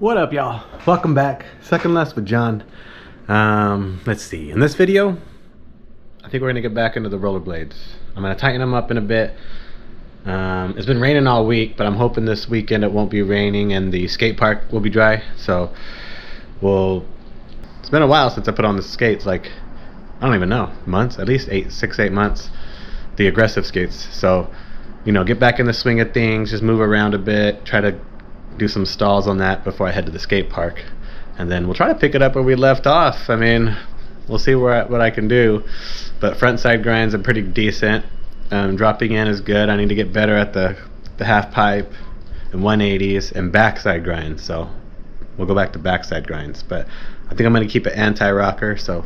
What up, y'all? Welcome back. Second less with John. Let's see. In this video, I think we're gonna get back into the rollerblades. I'm gonna tighten them up in a bit. It's been raining all week, but I'm hoping this weekend it won't be raining and the skate park will be dry. So it's been a while since I put on the skates, like, I don't even know, months, at least 6-8 months, the aggressive skates. So, you know, get back in the swing of things, just move around a bit, try to do some stalls on that before I head to the skate park, and then we'll try to pick it up where we left off. I mean, we'll see what I can do, but front side grinds are pretty decent. Dropping in is good. I need to get better at the half pipe and 180s and backside grinds, so we'll go back to backside grinds, but I think I'm going to keep it anti-rocker, so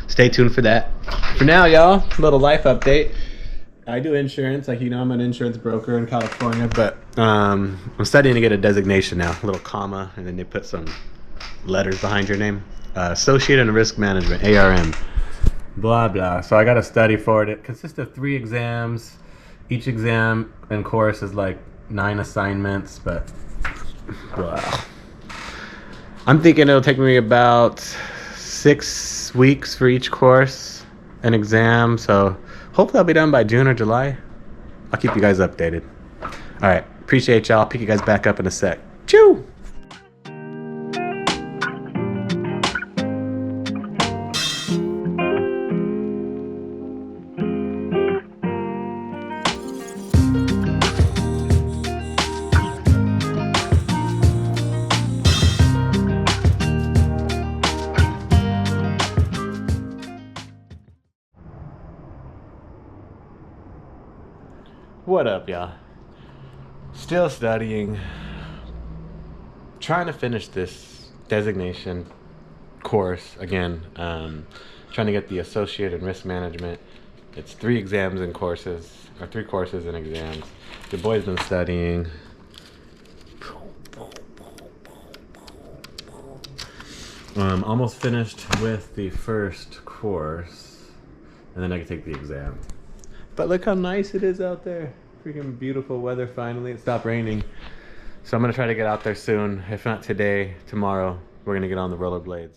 stay tuned for that. For now, y'all, a little life update. I do insurance, like, you know, I'm an insurance broker in California, but I'm studying to get a designation now, a little comma, and then they put some letters behind your name. Associate in Risk Management, ARM, blah, blah. So I got to study for it. It consists of 3 exams. Each exam and course is like 9 assignments, but blah. I'm thinking it'll take me about 6 weeks for each course and exam, so hopefully I'll be done by June or July. I'll keep you guys updated. All right, appreciate y'all. Pick you guys back up in a sec. Chew! What up, y'all? Still studying, trying to finish this designation course again. Trying to get the Associate in Risk Management. It's 3 exams and courses, or 3 courses and exams. The boy's been studying. Almost finished with the first course, and then I can take the exam. But look how nice it is out there. Freaking beautiful weather finally. It stopped raining. So I'm going to try to get out there soon. If not today, tomorrow, we're going to get on the rollerblades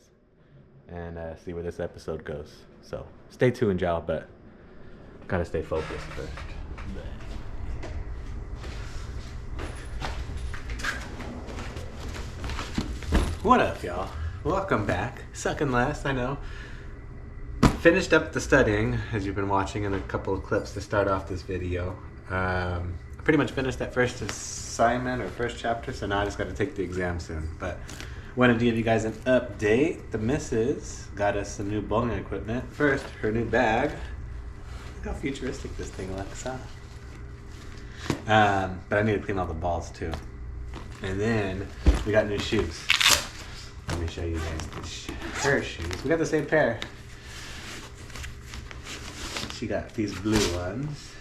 and see where this episode goes. So stay tuned, y'all, but got to stay focused first. What up, y'all? Welcome back. Second last, I know. Finished up the studying, as you've been watching in a couple of clips to start off this video. Pretty much finished that first assignment or first chapter, so now I just got to take the exam soon. But wanted to give you guys an update. The missus got us some new bowling equipment. First, her new bag. Look how futuristic this thing looks, huh? But I need to clean all the balls too. And then we got new shoes. So, let me show you guys her shoes. We got the same pair. She got these blue ones.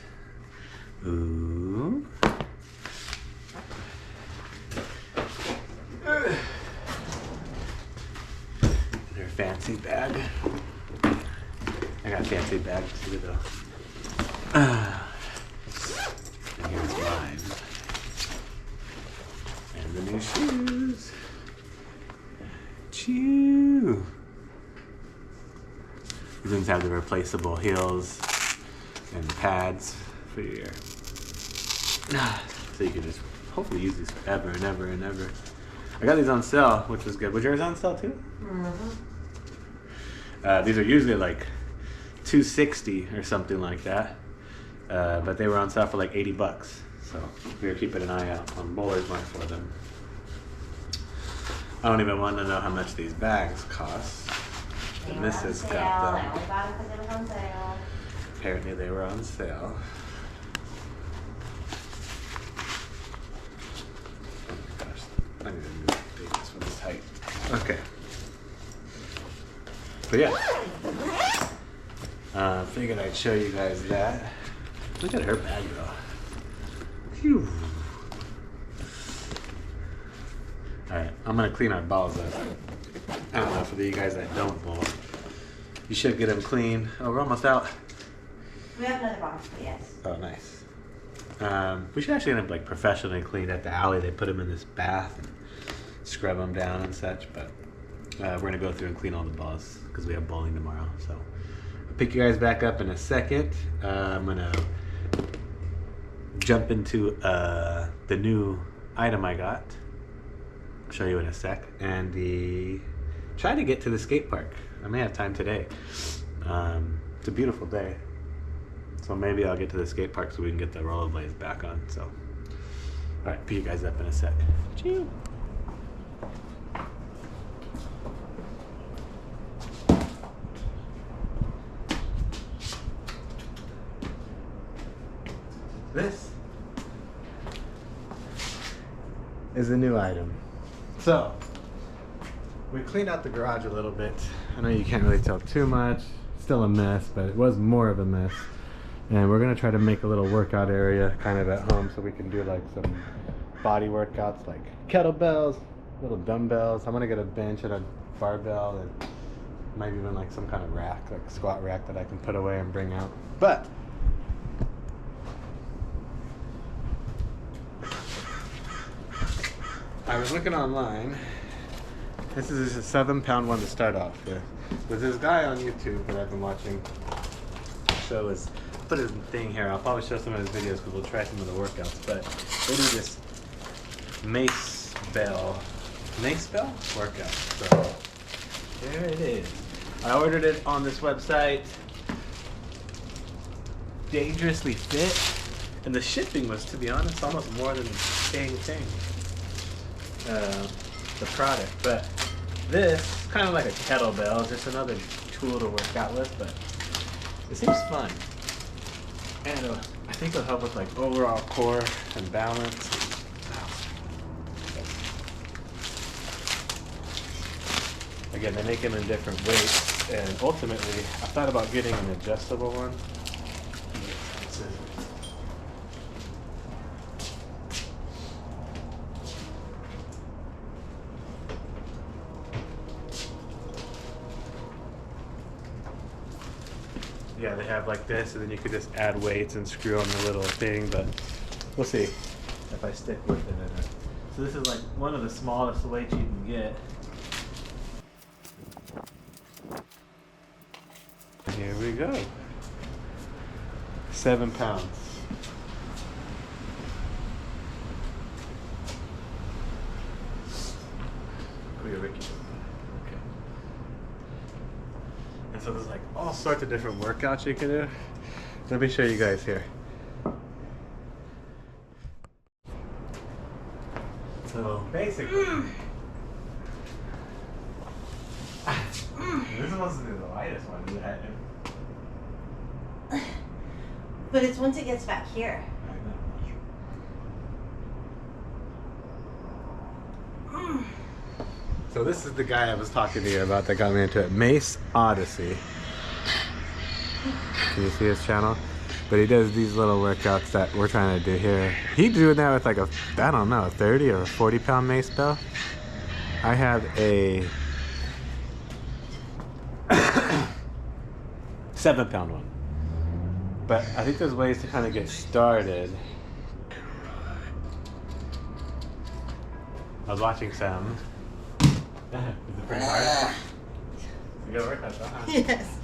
Ooh. And her fancy bag. I got a fancy bag too, though. And here's mine. And the new shoes. Chew. These ones have the replaceable heels and pads for your, so you can just hopefully use these forever and ever and ever. I got these on sale, which was good. Was yours on sale too? Mm-hmm. These are usually like $260 or something like that, but they were on sale for like $80. So we were keeping an eye out on Bowler's Mart for them. I don't even want to know how much these bags cost. The missus got them. I got it because it was on sale. Apparently they were on sale. Oh my gosh, I need to move this one's tight. Okay. But yeah. Figured I'd show you guys that. Look at her bag though. Phew. Alright, I'm gonna clean our balls up. I don't know, for you guys that don't bowl, you should get them clean. Oh, we're almost out. We have another box, but yes. Oh, nice. We should actually get them like professionally cleaned at the alley. They put them in this bath. scrub them down and such. But we're gonna go through and clean all the balls because we have bowling tomorrow. So I'll pick you guys back up in a second. I'm gonna jump into the new item I got. I'll show you in a sec. And try to get to the skate park. I may have time today. It's a beautiful day. So maybe I'll get to the skate park so we can get the rollerblades back on. So, alright, pick you guys up in a sec. Choo. This is a new item. So, we cleaned out the garage a little bit. I know you can't really tell too much. Still a mess, but it was more of a mess. And we're gonna try to make a little workout area kind of at home so we can do like some body workouts like kettlebells, little dumbbells. I'm gonna get a bench and a barbell and maybe even like some kind of rack, like squat rack that I can put away and bring out. But I was looking online. This is a 7-pound one to start off with. There's this guy on YouTube that I've been watching. Show his, put his thing here. I'll probably show some of his videos because we'll try some of the workouts. But they do this mace bell workout. So there it is. I ordered it on this website, Dangerously Fit, and the shipping was, to be honest, almost more than paying the product. But this, kind of like a kettlebell, just another tool to work out with, but it seems fun. And I think it'll help with like overall core and balance. Again, they make them in different weights, and ultimately, I thought about getting an adjustable one. Yeah, they have like this, and then you could just add weights and screw on the little thing, but we'll see if I stick with it or not. So this is like one of the smallest weights you can get. Here we go. 7 pounds. Go get Ricky. Okay. And so there's like all sorts of different workouts you can do. Let me show you guys here. So basically, this one's the lightest one, isn't it? But it's once it gets back here. So this is the guy I was talking to you about that got me into it, Mace Odyssey. Can you see his channel? But he does these little workouts that we're trying to do here. He's doing that with like a, I don't know, 30 or 40 pound mace bell. I have a 7 pound one. But I think there's ways to kind of get started. I was watching some. Is it pretty hard? You gotta work that, huh? Yes.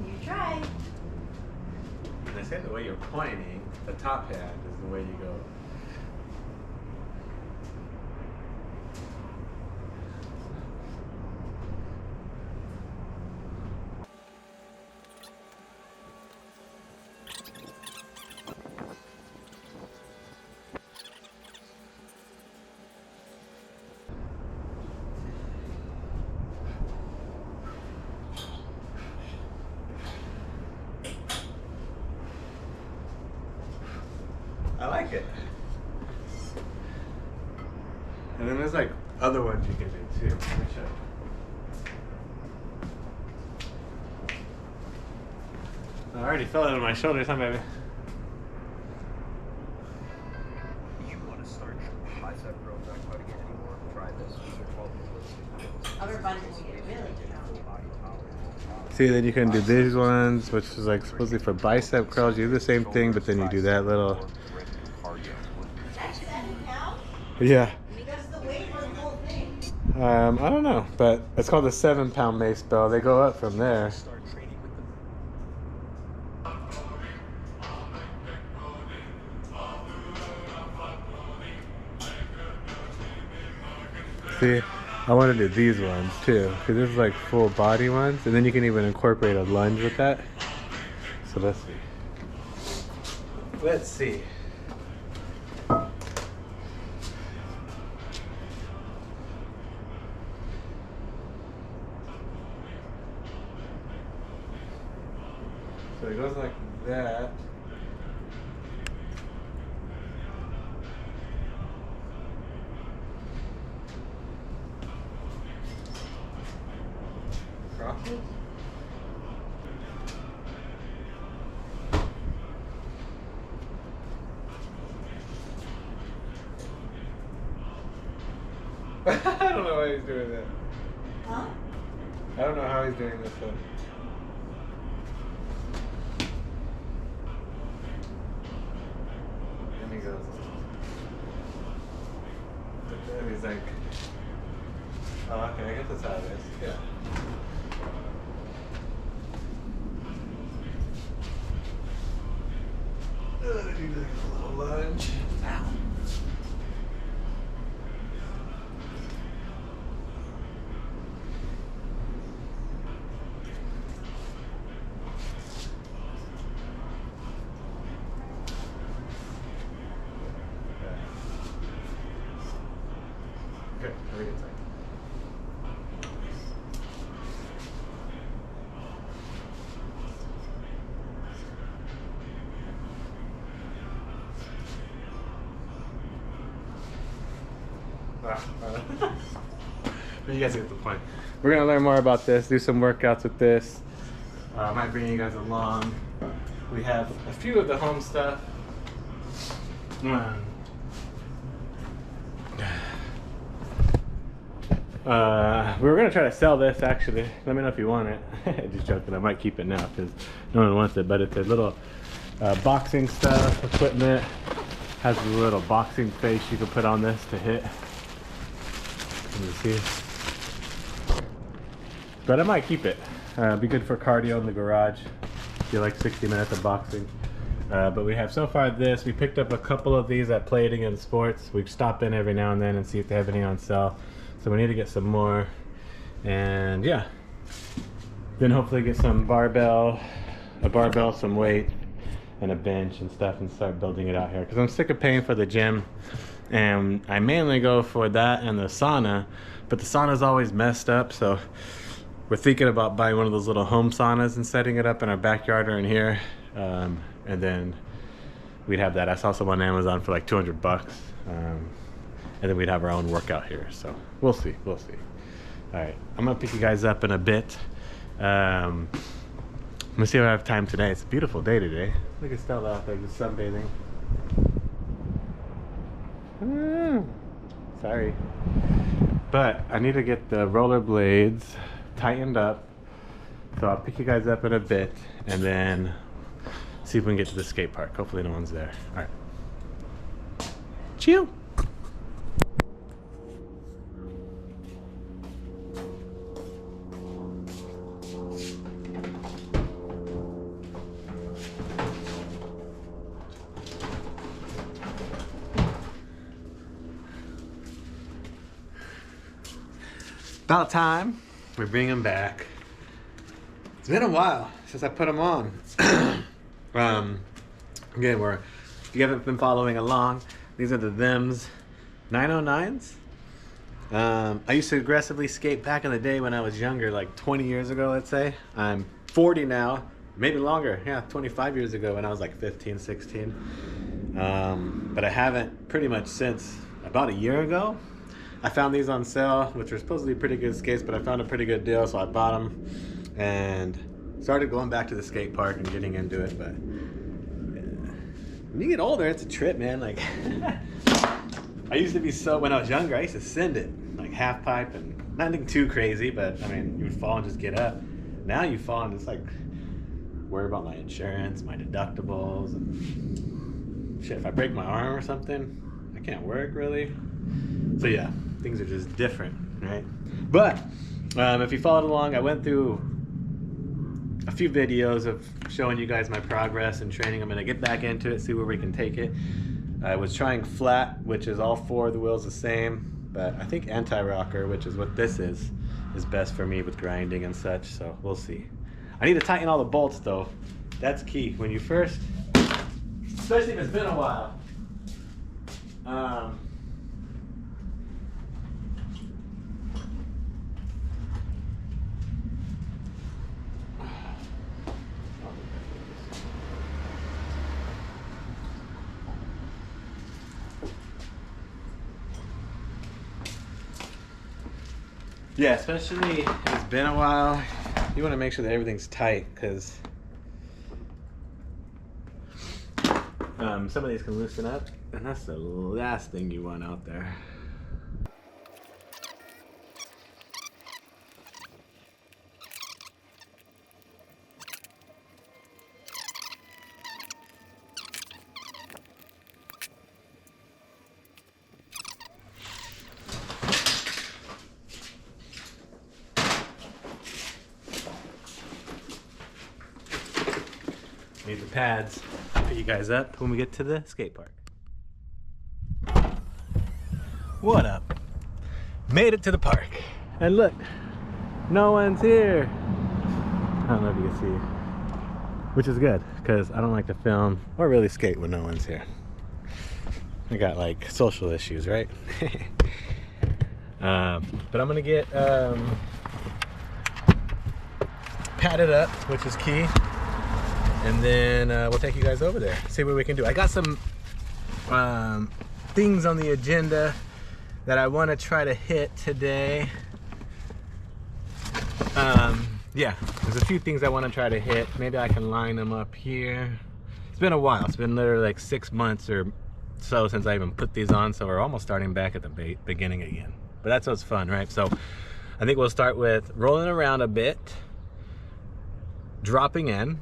You try. And they say the way you're pointing, the top hand is the way you go. I like it. And then there's like other ones you can do too. Let me show you. I already felt it on my shoulders, huh, baby? You want to start bicep curl back out again anymore? Try this. Other bodies will get really down. See, then you can do these ones, which is like supposedly for bicep curls. You do the same thing, but then you do that little That's 7 pounds? Yeah. That's the weight for the whole thing. I don't know, but it's called a 7-pound mace bell. They go up from there. Start training with them. See, I want to do these ones too, because there's like full body ones, and then you can even incorporate a lunge with that. So let's see. Let's see. So it goes like that. Crosses? I don't know why he's doing that. Huh? I don't know how he's doing this one. And he goes. And he's like, oh, okay, I guess that's how it is. Yeah. I need like a little lunge. Ow. Good. Very good. But you guys get the point. We're gonna learn more about this, do some workouts with this. I might bring you guys along. We have a few of the home stuff. We were gonna try to sell this actually. Let me know if you want it. Just joking. I might keep it now because no one wants it. But it's a little boxing stuff, equipment. Has a little boxing face you can put on this to hit. Let me see. But I might keep it. Be good for cardio in the garage. Do like 60 minutes of boxing. But we have so far this. We picked up a couple of these at Play It Again Sports. We stop in every now and then and see if they have any on sale. So we need to get some more. And yeah. Then hopefully get some a barbell, some weight, and a bench and stuff, and start building it out here. Because I'm sick of paying for the gym. And I mainly go for that and the sauna. But the sauna's always messed up, so we're thinking about buying one of those little home saunas and setting it up in our backyard or in here. And then we'd have that. I saw some on Amazon for like 200 bucks. And then we'd have our own workout here. So we'll see. All right, I'm gonna pick you guys up in a bit. I'm gonna see if I have time today. It's a beautiful day today. Look at Stella out there just sunbathing. Sorry. But I need to get the roller blades tightened up. So I'll pick you guys up in a bit and then see if we can get to the skate park. Hopefully no one's there. All right. Chill. About time we bring them back. It's been a while since I put them on. Again, if you haven't been following along, these are the Thems 909s. I used to aggressively skate back in the day when I was younger, like 20 years ago, let's say. I'm 40 now, maybe longer. Yeah, 25 years ago when I was like 15, 16. But I haven't pretty much since about a year ago. I found these on sale, which were supposed to be pretty good skates, but I found a pretty good deal, so I bought them and started going back to the skate park and getting into it. But when you get older, it's a trip, man. Like I used to be when I was younger, I used to send it like half pipe and nothing too crazy, but I mean, you would fall and just get up. Now you fall and it's like worry about my insurance, my deductibles, and shit, if I break my arm or something, I can't work really. So yeah, things are just different, right? But if you followed along, I went through a few videos of showing you guys my progress and training. I'm gonna get back into it, see where we can take it. I was trying flat, which is all 4 of the wheels the same, but I think anti-rocker, which is what this is best for me with grinding and such, so we'll see. I need to tighten all the bolts though. That's key. When you first, especially if it's been a while, yeah, especially if it's been a while, you want to make sure that everything's tight, because some of these can loosen up, and that's the last thing you want out there. Need the pads. Put you guys up when we get to the skate park. What up? Made it to the park. And look, no one's here. I don't know if you can see, which is good, because I don't like to film or really skate when no one's here. I got like social issues, right? But I'm gonna get padded up, which is key. And then we'll take you guys over there, see what we can do. I got some things on the agenda that I want to try to hit today. Yeah, there's a few things I want to try to hit. Maybe I can line them up here. It's been a while. It's been literally like 6 months or so since I even put these on, so we're almost starting back at the beginning again. But that's what's fun, right? So I think we'll start with rolling around a bit, dropping in.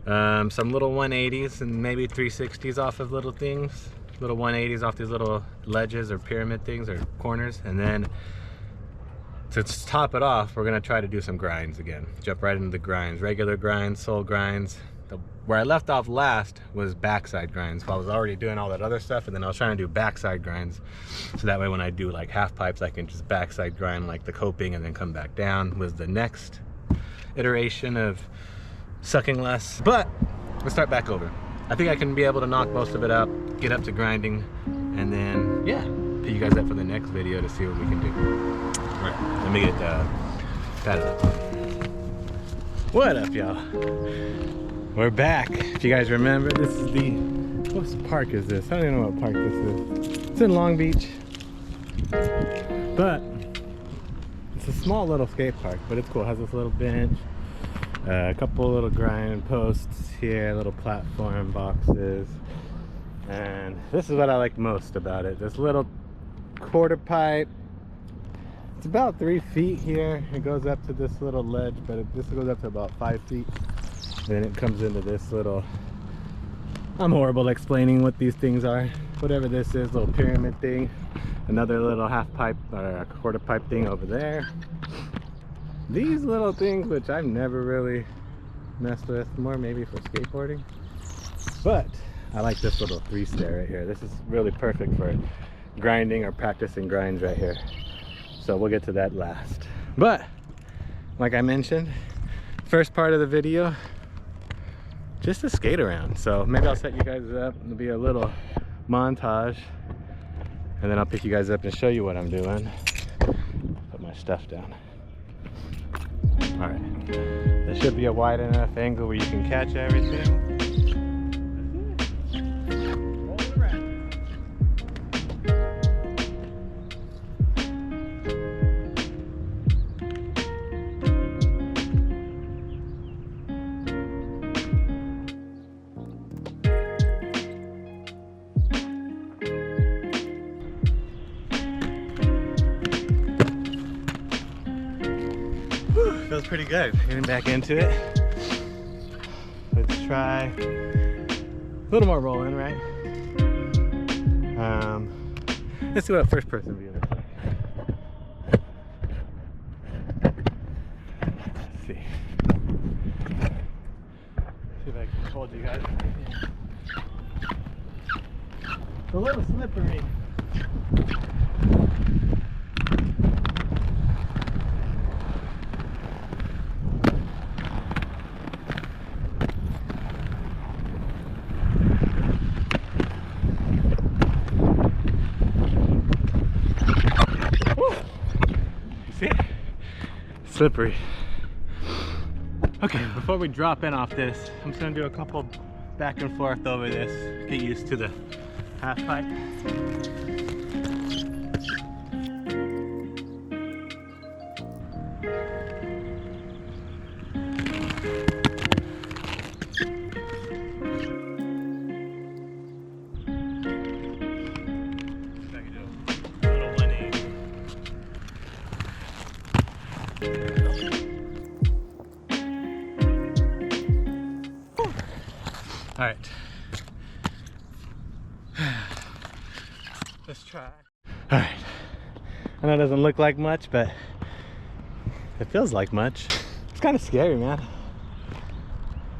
Some little 180s and maybe 360s off of little things, little 180s off these little ledges or pyramid things or corners, and then to top it off, we're gonna try to do some grinds again. Jump right into the grinds, regular grinds, sole grinds. Where I left off last was backside grinds. Well, I was already doing all that other stuff, and then I was trying to do backside grinds, so that way when I do like half pipes, I can just backside grind like the coping and then come back down. Was the next iteration of sucking less. But let's start back over. I think I can be able to knock most of it up, get up to grinding, and then yeah, put you guys up for the next video to see what we can do. All right, let me get padded up. What up, y'all? We're back. If you guys remember, this is the, what park is this? I don't even know what park this is. It's in Long Beach, but it's a small little skate park, but it's cool. It has this little bench, a couple little grind posts here, little platform boxes, and this is what I like most about it. This little quarter pipe. It's about 3 feet here. It goes up to this little ledge, but this goes up to about 5 feet. Then it comes into this little, I'm horrible explaining what these things are. Whatever this is, little pyramid thing. Another little half pipe or a quarter pipe thing over there. These little things, which I've never really messed with, more maybe for skateboarding. But I like this little 3-stair right here. This is really perfect for grinding or practicing grinds right here. So we'll get to that last. But like I mentioned, first part of the video, just to skate around. So maybe I'll set you guys up. It'll be a little montage, and then I'll pick you guys up and show you what I'm doing. Put my stuff down. All right, there should be a wide enough angle where you can catch everything. Feels pretty good. Getting back into it. Let's try little more rolling, right? Let's see what a first person view looks like. Let's see. See if I can hold you guys. It's a little slippery. Slippery. Okay, before we drop in off this, I'm just gonna do a couple back and forth over this, get used to the half pipe. All right, let's try. All right, I know it doesn't look like much, but it feels like much. It's kind of scary, man.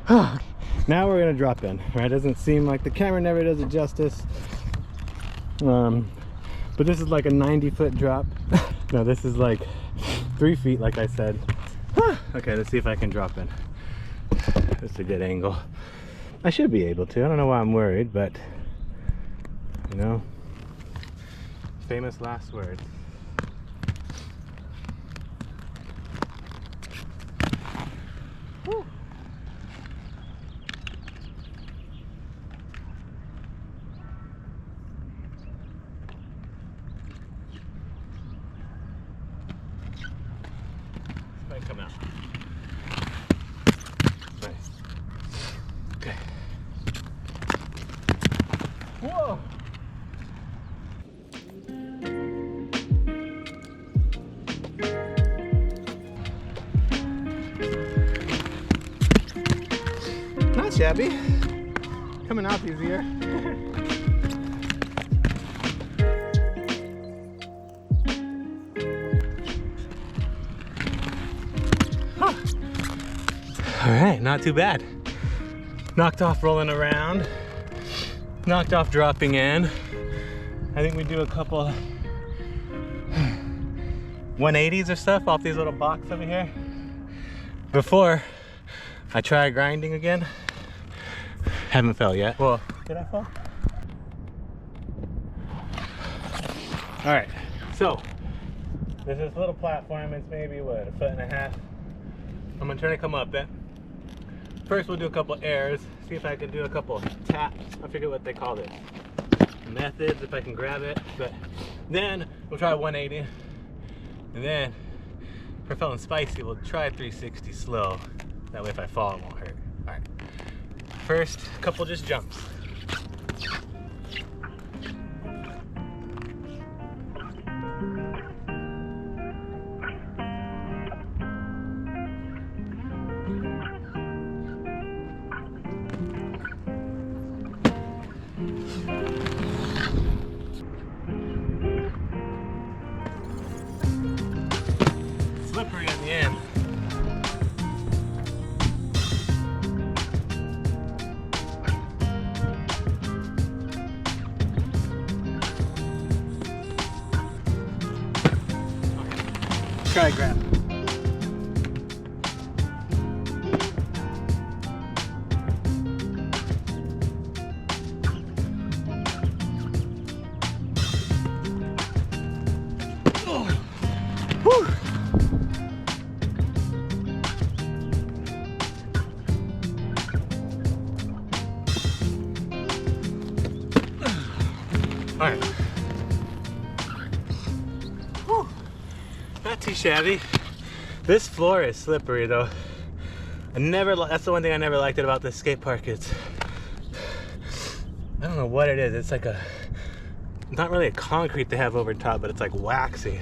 Now we're gonna drop in, right? Doesn't seem like the camera never does it justice. But this is like a 90-foot drop. No, this is like 3 feet, like I said. Okay, let's see if I can drop in. That's a good angle. I should be able to. I don't know why I'm worried, but you know, famous last words. Woo. Might come out. Nice. Okay. Whoa! Not shabby. Coming out easier. Huh. All right, not too bad. Knocked off rolling around. Knocked off dropping in. I think we do a couple 180s or stuff off these little box over here before I try grinding again. Haven't fell yet. Well, did I fall? All right, so there's this little platform. It's maybe what, 1.5 feet. I'm gonna try to come up it. First we'll do a couple airs, see if I can do a couple taps. I forget what they call it. Methods, if I can grab it. But then we'll try 180. And then, if we're feeling spicy, we'll try 360 slow. That way if I fall, it won't hurt. All right. First, couple just jumps. Slippery at the end. Try grab. Whew. All right. Whew. Not too shabby. This floor is slippery though. That's the one thing I never liked about this skate park. I don't know what it is. It's like not really a concrete they have over top, but it's like waxy.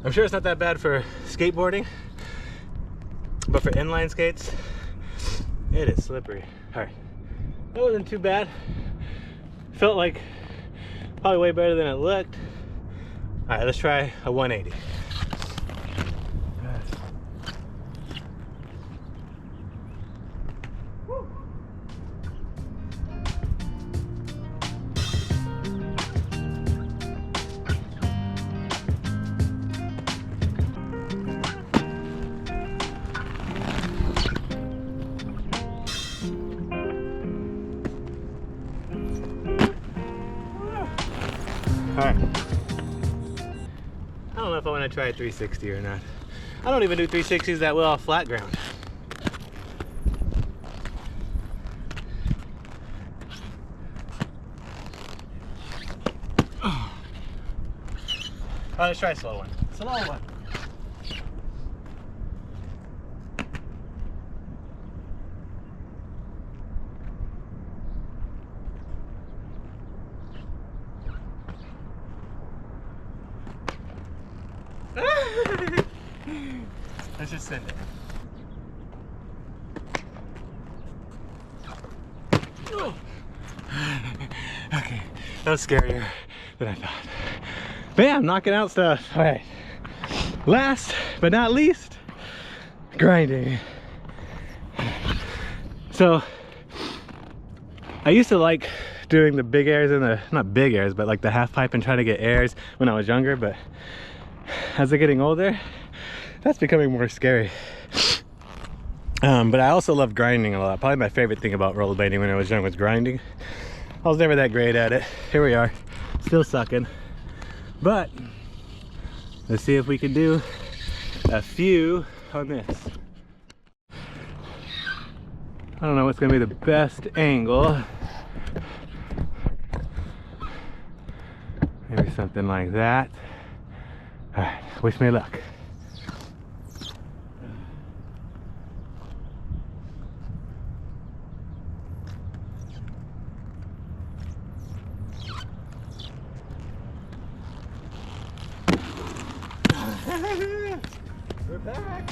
I'm sure it's not that bad for skateboarding, but for inline skates, it is slippery. All right, That wasn't too bad. Felt like probably way better than it looked. All right, let's try a 180. Alright. I don't know if I want to try a 360 or not. I don't even do 360s that well off flat ground. Oh, let's try a slow one. Slow one. Let's just send it. Oh. Okay, that was scarier than I thought. Bam, knocking out stuff. All right, last but not least, grinding. So I used to like doing the big airs and the, not big airs, but like the half pipe and try to get airs when I was younger, but as I'm getting older, that's becoming more scary. But I also love grinding a lot. Probably my favorite thing about rollerblading when I was young was grinding. I was never that great at it. Here we are, still sucking. But let's see if we can do a few on this. I don't know what's gonna be the best angle. Maybe something like that. All right, wish me luck. We're back.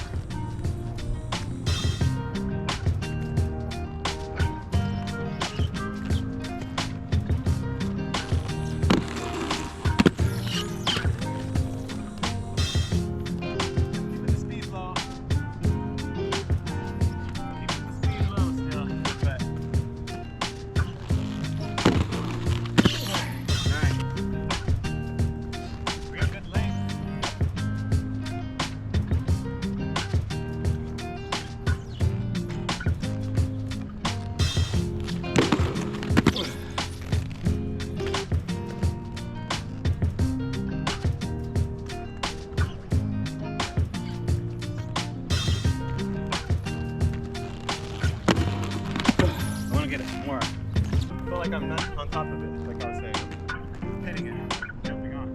Like I'm not on top of it, like I was saying. I'm hitting it, jumping on.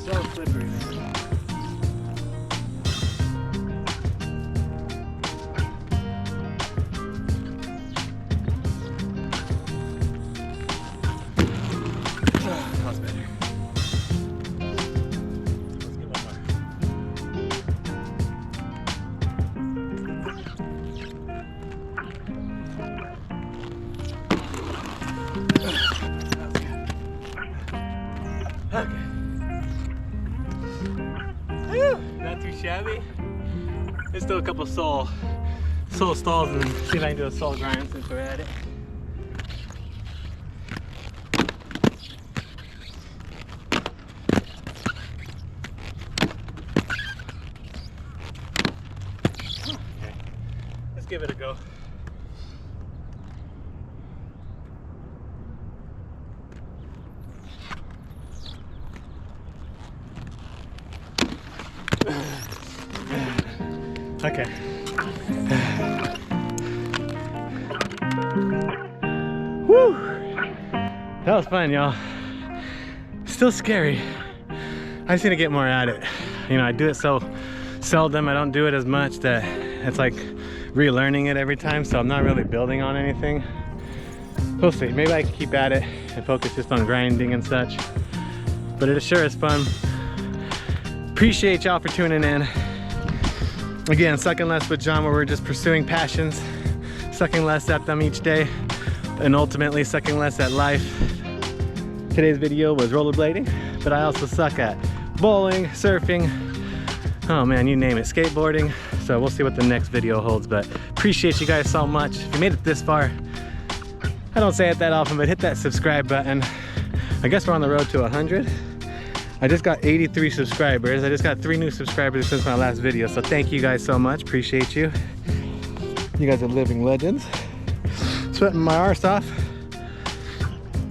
So slippery. That's better. Okay. Whew, not too shabby. There's still a couple soul stalls and see if I can do a soul grind since we're at it. Okay, let's give it a go. Okay. Woo! That was fun, y'all. Still scary. I just need to get more at it. You know, I do it so seldom, I don't do it as much that it's like relearning it every time, so I'm not really building on anything. We'll see. Maybe I can keep at it and focus just on grinding and such. But it sure is fun. Appreciate y'all for tuning in. Again, Sucking Less with John, where we're just pursuing passions, sucking less at them each day, and ultimately sucking less at life. Today's video was rollerblading, but I also suck at bowling, surfing, oh man, you name it, skateboarding. So we'll see what the next video holds, but appreciate you guys so much. If you made it this far, I don't say it that often, but hit that subscribe button. I guess we're on the road to 100. I just got 83 subscribers. I just got 3 new subscribers since my last video. So thank you guys so much, appreciate you. You guys are living legends. Sweating my arse off.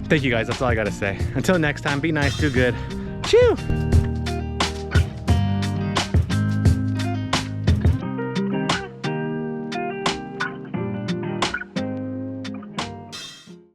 Thank you guys, that's all I gotta say. Until next time, be nice, do good. Chew!